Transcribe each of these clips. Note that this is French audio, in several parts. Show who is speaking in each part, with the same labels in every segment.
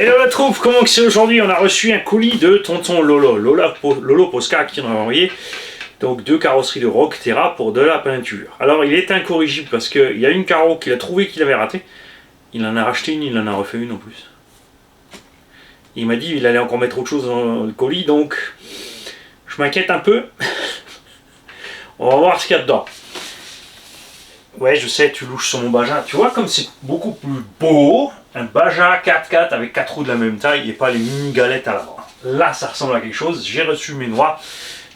Speaker 1: Hello la troupe, comment c'est aujourd'hui? On a reçu un colis de tonton Lolo, Lolo Posca qui nous a envoyé donc 2 carrosseries de Rock Terra pour de la peinture. Alors il est incorrigible parce qu'il y a une carreau qu'il a trouvé qu'il avait raté. Il en a racheté une, il en a refait une en plus. Il m'a dit qu'il allait encore mettre autre chose dans le colis, donc je m'inquiète un peu. On va voir ce qu'il y a dedans. Ouais, je sais, tu louches sur mon Baja. Tu vois comme c'est beaucoup plus beau, un Baja 4x4 avec 4 roues de la même taille et pas les mini galettes à l'avant. Là, ça ressemble à quelque chose. J'ai reçu mes noix,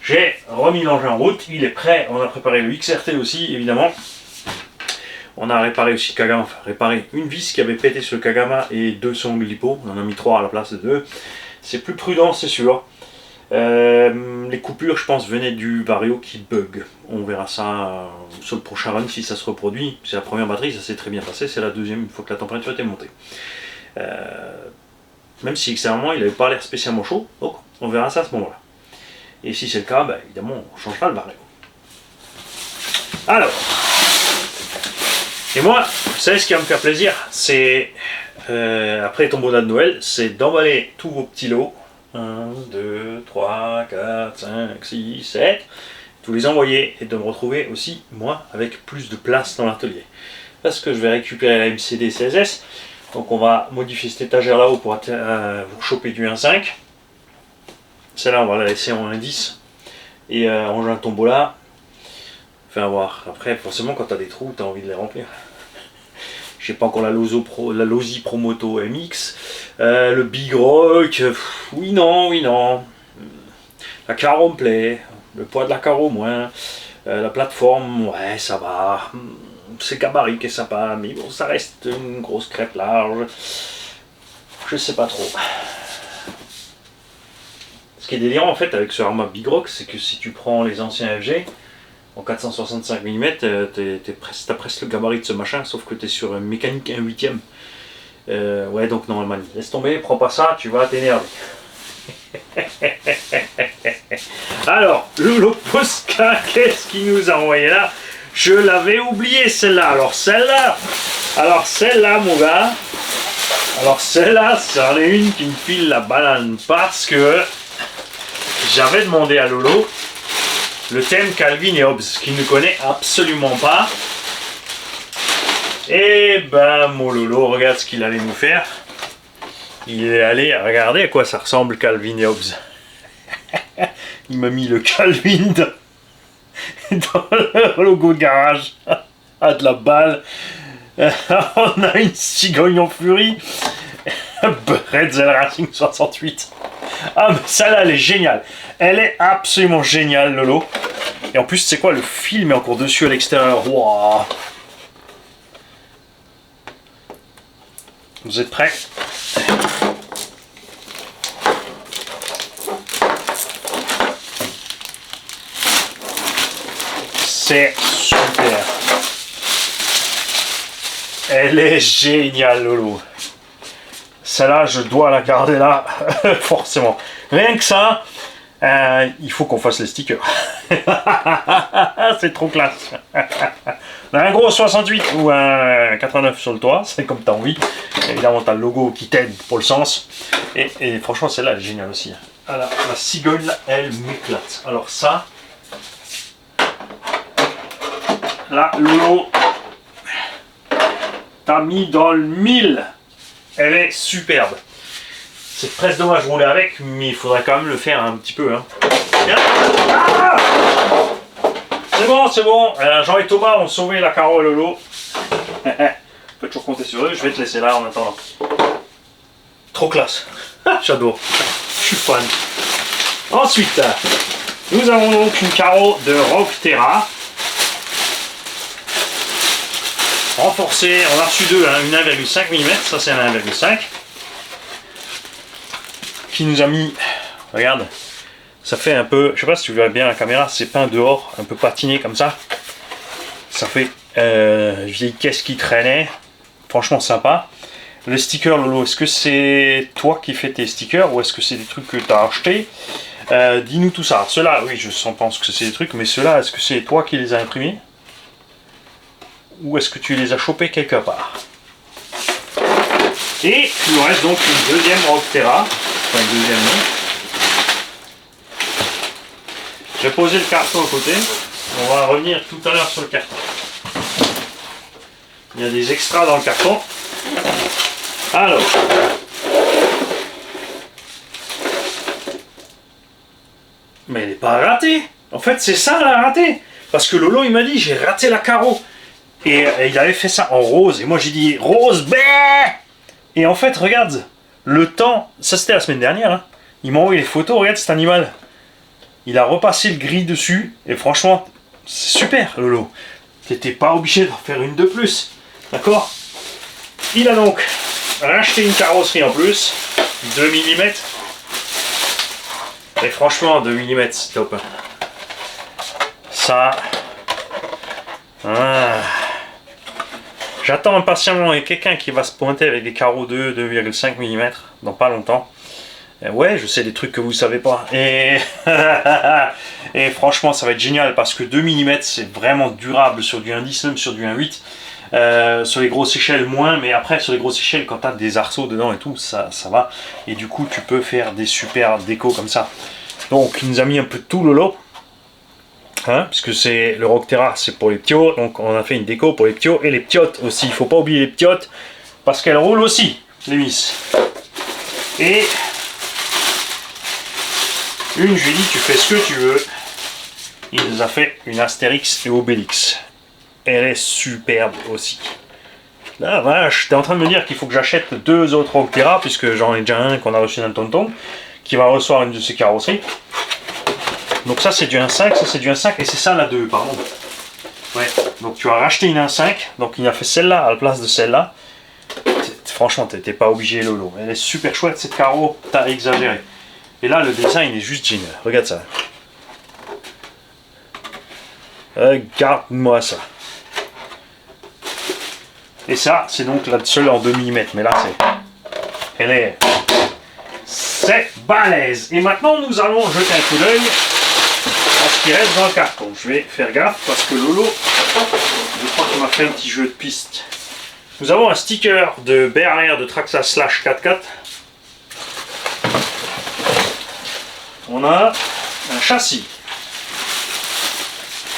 Speaker 1: j'ai remis l'engin en route, il est prêt. On a préparé le XRT aussi, évidemment. On a réparé aussi le Kagama, enfin réparé une vis qui avait pété sur le Kagama et 2 sangles lipo. On en a mis 3 à la place de 2. C'est plus prudent, c'est sûr. Les coupures, je pense, venaient du Vario qui bug. On verra ça sur le prochain run si ça se reproduit. C'est la première batterie, ça s'est très bien passé. C'est la deuxième, une fois que la température était montée. Même si extérieurement, il n'avait pas l'air spécialement chaud. Donc, on verra ça à ce moment-là. Et si c'est le cas, bah, évidemment, on changera le Vario. Alors, et moi, vous savez ce qui va me faire plaisir, c'est après ton bonnet de Noël, c'est d'emballer tous vos petits lots. 1, 2, 3, 4, 5, 6, 7, tous les envoyer et de me retrouver aussi, moi, avec plus de place dans l'atelier. Parce que je vais récupérer la MCD 16S, donc on va modifier cette étagère là-haut pour vous choper du 1.5. Celle-là, on va la laisser en 1.10 et ranger un tombola. Enfin, voir. Après, forcément, quand tu as des trous, tu as envie de les remplir. Je sais pas encore la Losi Promoto MX, le Big Rock, oui non, la carreau me plaît, le poids de la carreau moins, la plateforme, ouais ça va, c'est gabarit qui est sympa, mais bon ça reste une grosse crêpe large, je sais pas trop. Ce qui est délirant en fait avec ce Arma Big Rock, c'est que si tu prends les anciens FG, en 465 mm, t'as presque le gabarit de ce machin, sauf que tu es sur une mécanique 1/8. Ouais, donc non, man, laisse tomber, prends pas ça, tu vas t'énerver. Alors, Lolo Posca, qu'est-ce qu'il nous a envoyé là? Je l'avais oublié celle-là. Alors celle-là, mon gars, c'en est une qui me file la banane parce que j'avais demandé à Lolo le thème Calvin et Hobbes, qu'il ne connaît absolument pas. Et ben mon Lolo, regarde ce qu'il allait nous faire. Il est allé regarder à quoi ça ressemble Calvin et Hobbes. Il m'a mis le Calvin dans le logo de garage. Ah, de la balle. On a une cigogne en furie. Bretzel Racing 68. Ah mais celle-là elle est géniale. Elle est absolument géniale Lolo. Et en plus c'est quoi, le film est encore dessus à l'extérieur. Wow. Vous êtes prêts? C'est super. Elle est géniale Lolo. Celle-là, je dois la garder là, forcément. Rien que ça, il faut qu'on fasse les stickers. C'est trop classe. Un gros 68 ou un 89 sur le toit, c'est comme tu as envie. Évidemment, tu as le logo qui t'aide pour le sens. Et franchement, celle-là, elle est géniale aussi. Alors, la cigogne, là, elle m'éclate. Alors ça, là, Lolo, t'as mis dans le 1000. Elle est superbe. C'est presque dommage de rouler avec, mais il faudrait quand même le faire un petit peu. Hein. Ah, c'est bon. Jean et Thomas ont sauvé la carreau à Lolo. On peut toujours compter sur eux. Je vais te laisser là en attendant. Trop classe. J'adore. Je suis fan. Ensuite, nous avons donc une carreau de Rock Terra. Renforcée, on a reçu deux, hein, une 1,5 mm, ça c'est un 1,5 qui nous a mis, regarde, ça fait un peu, je sais pas si tu vois bien la caméra, c'est peint dehors, un peu patiné comme ça, ça fait vieille caisse qui traînait, franchement sympa. Le sticker Lolo, est-ce que c'est toi qui fais tes stickers ou est-ce que c'est des trucs que tu as achetés? Dis-nous tout ça. Ceux-là, oui, je pense que c'est des trucs, mais ceux-là, est-ce que c'est toi qui les as imprimés? Ou est-ce que tu les as chopés quelque part? Et il nous reste donc une deuxième Rockterra. Enfin, une deuxième, non. Je vais poser le carton à côté. On va revenir tout à l'heure sur le carton. Il y a des extras dans le carton. Alors. Mais elle n'est pas ratée. En fait, c'est ça la ratée. Parce que Lolo, il m'a dit, j'ai raté la carreau. Et il avait fait ça en rose. Et moi, j'ai dit, rose, bé. Et en fait, regarde, le temps, ça c'était la semaine dernière. Hein. Il m'a envoyé les photos, regarde cet animal. Il a repassé le gris dessus. Et franchement, c'est super, Lolo. T'étais pas obligé d'en faire une de plus. D'accord? Il a donc racheté une carrosserie en plus. 2 mm. Et franchement, 2 mm, c'est top. Ça. Ah. J'attends impatiemment quelqu'un qui va se pointer avec des carreaux de 2,5 mm dans pas longtemps. Et ouais, je sais des trucs que vous savez pas. Et, et franchement, ça va être génial parce que 2 mm, c'est vraiment durable sur du 1,10, même sur du 1,8. Sur les grosses échelles, moins, mais après, sur les grosses échelles, quand tu as des arceaux dedans et tout, ça va. Et du coup, tu peux faire des super décos comme ça. Donc, il nous a mis un peu de tout, Lolo. Hein, puisque c'est le Rockterra, c'est pour les ptios, donc on a fait une déco pour les ptios et les ptiotes aussi. Il faut pas oublier les ptiotes parce qu'elles roulent aussi, les vis. Et une, je lui ai dit, tu fais ce que tu veux. Il nous a fait une Astérix et Obélix. Elle est superbe aussi. La vache, j'étais en train de me dire qu'il faut que j'achète 2 autres Rockterra, puisque j'en ai déjà un qu'on a reçu d'un tonton, qui va recevoir une de ses carrosseries. Donc ça c'est du 1.5, ça c'est du 1.5 et c'est ça la 2, pardon. Ouais, donc tu as racheté une 1.5, donc il a fait celle-là à la place de celle-là. Franchement, t'étais pas obligé, Lolo. Elle est super chouette cette carreau, t'as exagéré. Et là le design est juste génial, regarde ça. Regarde-moi ça. Et ça, c'est donc la seule en 2 mm, mais là c'est... Elle est... C'est balèze. Et maintenant nous allons jeter un coup d'œil à ce qui reste dans le carton. Je vais faire gaffe parce que Lolo, je crois qu'il m'a fait un petit jeu de piste. Nous avons un sticker de BRR de Traxxas Slash 4x4. On a un châssis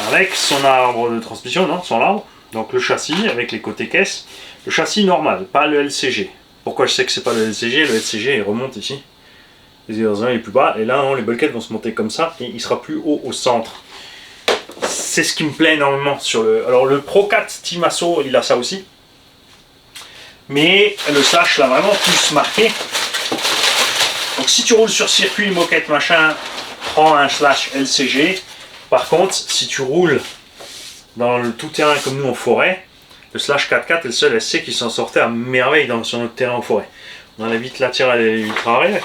Speaker 1: avec son arbre de transmission, non, son arbre. Donc le châssis avec les côtés caisse. Le châssis normal, pas le LCG. Pourquoi je sais que c'est pas le LCG? Le LCG il remonte ici. Les uns est plus bas, et là non, les bulkheads vont se monter comme ça, et il sera plus haut au centre. C'est ce qui me plaît énormément sur le... Alors le Pro 4 Team Asso, il a ça aussi. Mais le Slash l'a vraiment plus marqué. Donc si tu roules sur circuit, moquette, machin, prends un Slash LCG. Par contre, si tu roules dans le tout-terrain comme nous en forêt, le Slash 4x4 est le seul SC qui s'en sortait à merveille sur notre terrain en forêt. On a la vitre latérale et ultra arrêt.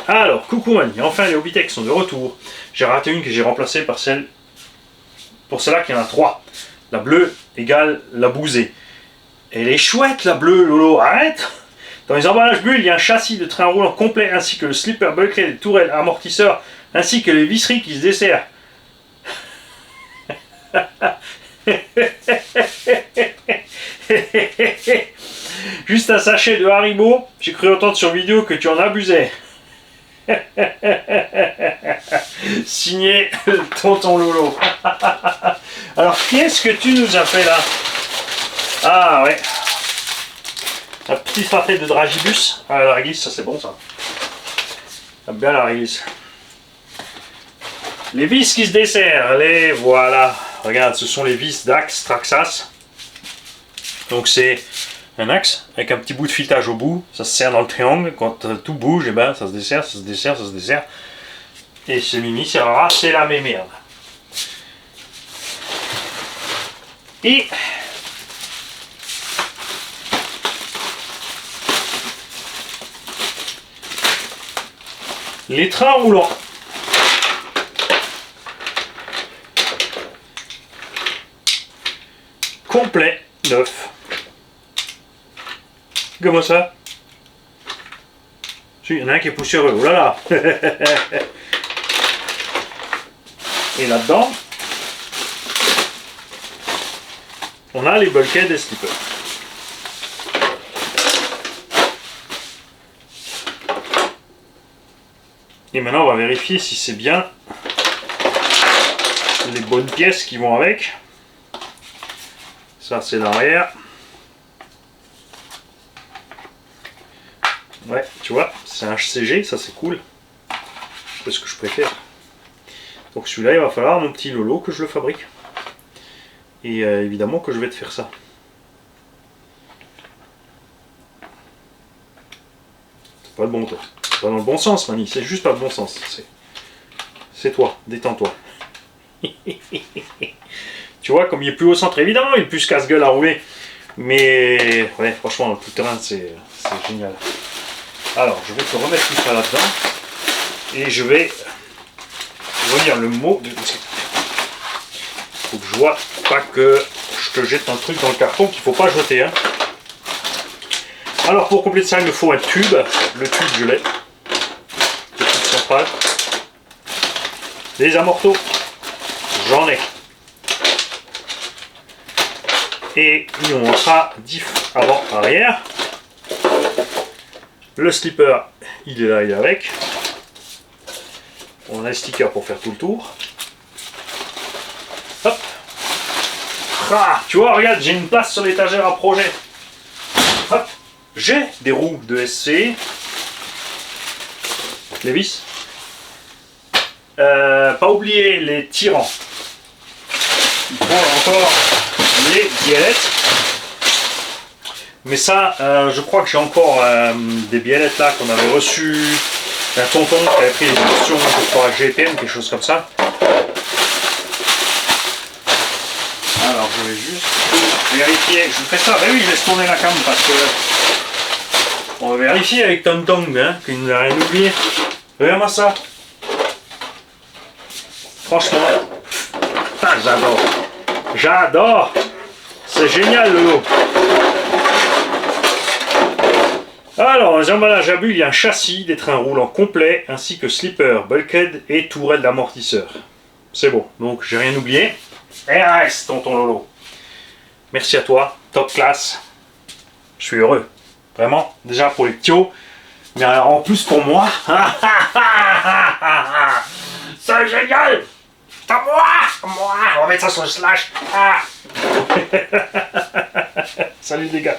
Speaker 1: Alors, coucou Mani, enfin les Hobitech sont de retour. J'ai raté une que j'ai remplacée par celle. Pour celle-là, qu'il y en a 3. La bleue égale la bousée. Elle est chouette la bleue, Lolo, arrête! Dans les emballages bulles, il y a un châssis de train roulant complet ainsi que le slipper bulkhead, les tourelles amortisseurs ainsi que les visseries qui se desserrent. Juste un sachet de Haribo, j'ai cru entendre sur vidéo que tu en abusais. Signé tonton Lolo. Alors qu'est-ce que tu nous as fait là? Ah ouais. Un petit frappé de dragibus. Ah la réglisse, ça c'est bon ça. J'aime bien la réglisse. Les vis qui se desserrent, les voilà. Regarde, ce sont les vis d'Axe Traxxas. Donc c'est un axe avec un petit bout de filetage au bout. Ça se serre dans le triangle. Quand tout bouge, et ben ça se dessert, ça se dessert, ça se dessert. Et ce mini serrera, c'est la même merde. Et les trains roulants. Complet, neuf. Comment ça? Il y en a un qui est poussiéreux, oh là là. Et là-dedans, on a les bulkheads et slippers. Et maintenant, on va vérifier si c'est bien les bonnes pièces qui vont avec. Ça, c'est l'arrière. Ouais, tu vois, c'est un HCG, ça c'est cool. C'est ce que je préfère. Donc celui-là, il va falloir mon petit Lolo que je le fabrique. Et évidemment que je vais te faire ça. C'est pas le bon, toi. C'est pas dans le bon sens, Mani. C'est juste pas le bon sens. C'est toi. Détends-toi. Tu vois, comme il est plus au centre, évidemment, il est plus casse-gueule à rouler. Mais ouais, franchement, le tout-terrain, c'est génial. Alors, je vais te remettre tout ça là-dedans. Et je vais relire le mot de... Faut que je vois pas que je te jette un truc dans le carton qu'il faut pas jeter. Hein. Alors, pour compléter ça, il me faut un tube. Le tube, je l'ai. Le tube central. Les amortos, j'en ai. Et il nous montrera diff avant-arrière. Le slipper, il est là, il est avec. On a un sticker pour faire tout le tour. Hop. Ah, tu vois, regarde, j'ai une place sur l'étagère à projet. Hop. J'ai des roues de SC. Les vis. Pas oublier les tirants. Il faut encore les biellettes. Mais ça, je crois que j'ai encore des biellettes là qu'on avait reçues d'un tonton qui avait pris les éditions, je crois, GTM, quelque chose comme ça. Alors je vais juste vérifier. Je fais ça. Ben oui, je laisse tourner la cam parce que on va vérifier avec Tonton hein, qu'il nous a rien oublié. Regarde-moi ça. Franchement, ah, j'adore. J'adore. C'est génial le lot. Alors, dans les emballages à bulles, il y a un châssis, des trains roulants complets, ainsi que slipper, bulkhead et tourelle d'amortisseur. C'est bon, donc j'ai rien oublié. RS, tonton Lolo. Merci à toi, top classe. Je suis heureux. Vraiment, déjà pour les ptios, mais alors en plus pour moi. C'est génial. C'est à moi. On va mettre ça sur le slash. Salut les gars.